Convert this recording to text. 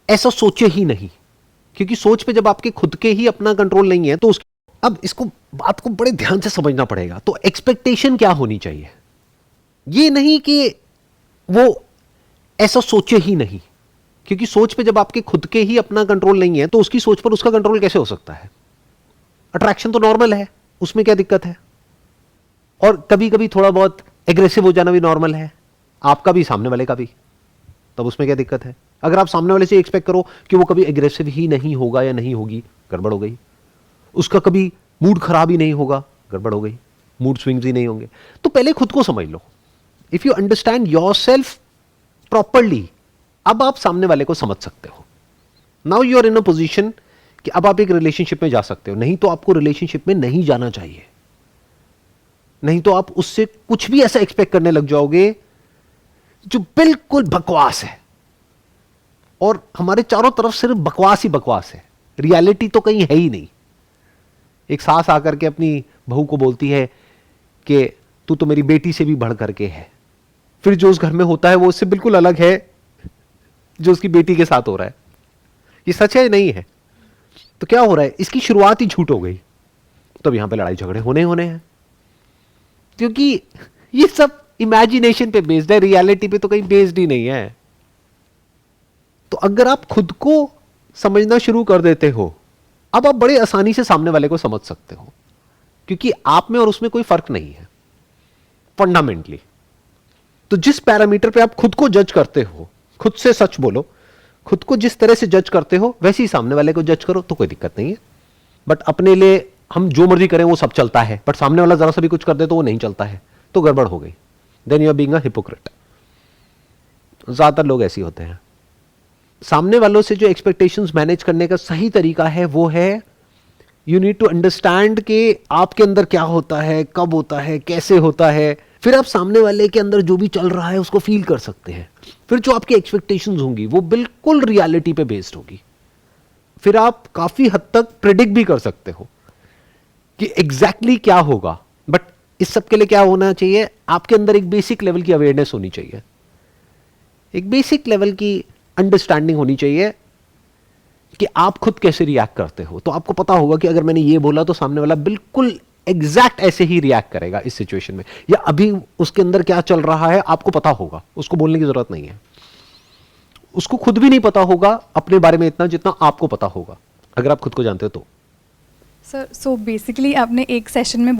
ऐसा सोचे ही नहीं, क्योंकि सोच पे जब आपके खुद के ही अपना कंट्रोल नहीं है तो उस अब इसको बात को बड़े ध्यान से समझना पड़ेगा। तो एक्सपेक्टेशन क्या होनी चाहिए, ये नहीं कि वो ऐसा सोचे ही नहीं, क्योंकि सोच पे जब आपके खुद के ही अपना कंट्रोल नहीं है तो उसकी सोच पर उसका कंट्रोल कैसे हो सकता है। अट्रैक्शन तो नॉर्मल है, उसमें क्या दिक्कत है, और कभी कभी थोड़ा बहुत एग्रेसिव हो जाना भी नॉर्मल है, आपका भी सामने वाले का भी, तब उसमें क्या दिक्कत है। अगर आप सामने वाले से एक्सपेक्ट करो कि वो कभी एग्रेसिव ही नहीं होगा या नहीं होगी, गड़बड़ हो गई। उसका कभी मूड खराब ही नहीं होगा, गड़बड़ हो गई, मूड स्विंग्स ही नहीं होंगे। तो पहले खुद को समझ लो। If you understand yourself properly, अब आप सामने वाले को समझ सकते हो। Now you are in a position कि अब आप एक रिलेशनशिप में जा सकते हो। नहीं तो आपको रिलेशनशिप में नहीं जाना चाहिए, नहीं तो आप उससे कुछ भी ऐसा एक्सपेक्ट करने लग जाओगे जो बिल्कुल बकवास है, और हमारे चारों तरफ सिर्फ बकवास ही बकवास है, रियलिटी तो कहीं है ही नहीं। एक सास आकर के अपनी बहू को बोलती है कि तू तो मेरी बेटी से भी बढ़ करके है, फिर जो उस घर में होता है वो उससे बिल्कुल अलग है जो उसकी बेटी के साथ हो रहा है। ये सच है नहीं है? तो क्या हो रहा है, इसकी शुरुआत ही झूठ हो गई। तो अब यहां पे लड़ाई झगड़े होने होने हैं, क्योंकि ये सब इमेजिनेशन पे बेस्ड है, रियलिटी पे तो कहीं बेस्ड ही नहीं है। तो अगर आप खुद को समझना शुरू कर देते हो, अब आप बड़े आसानी से सामने वाले को समझ सकते हो, क्योंकि आप में और उसमें कोई फर्क नहीं है फंडामेंटली। तो जिस पैरामीटर पे आप खुद को जज करते हो, खुद से सच बोलो, खुद को जिस तरह से जज करते हो वैसे ही सामने वाले को जज करो, तो कोई दिक्कत नहीं है। बट अपने लिए हम जो मर्जी करें वो सब चलता है, बट सामने वाला जरा सा भी कुछ कर दे तो वो नहीं चलता है, तो गड़बड़ हो गई। Then you are being a hypocrite. ज्यादातर लोग ऐसे होते हैं। सामने वालों से जो एक्सपेक्टेशंस मैनेज करने का सही तरीका है वो है, यू नीड टू अंडरस्टैंड कि आपके अंदर क्या होता है, कब होता है, कैसे होता है। फिर आप सामने वाले के अंदर जो भी चल रहा है उसको फील कर सकते हैं। फिर जो आपकी एक्सपेक्टेशंस होंगी वो बिल्कुल रियलिटी पे बेस्ड होगी। फिर आप काफी हद तक प्रेडिक्ट भी कर सकते हो कि एग्जैक्टली क्या होगा। बट इस सब के लिए क्या होना चाहिए, आपके अंदर एक बेसिक लेवल की अवेयरनेस होनी चाहिए, एक बेसिक लेवल की अंडरस्टैंडिंग होनी चाहिए कि आप खुद कैसे रिएक्ट करते हो। तो आपको पता होगा कि अगर मैंने ये बोला तो सामने वाला बिल्कुल एग्जैक्ट ऐसे ही रिएक्ट करेगा इस सिचुएशन में, या अभी उसके अंदर क्या चल रहा है आपको पता होगा, उसको बोलने की जरूरत नहीं है। उसको खुद भी नहीं पता होगा अपने बारे में इतना जितना आपको पता होगा, अगर आप खुद को जानते हो तो। सर, सो बेसिकली आपने एक सेशन में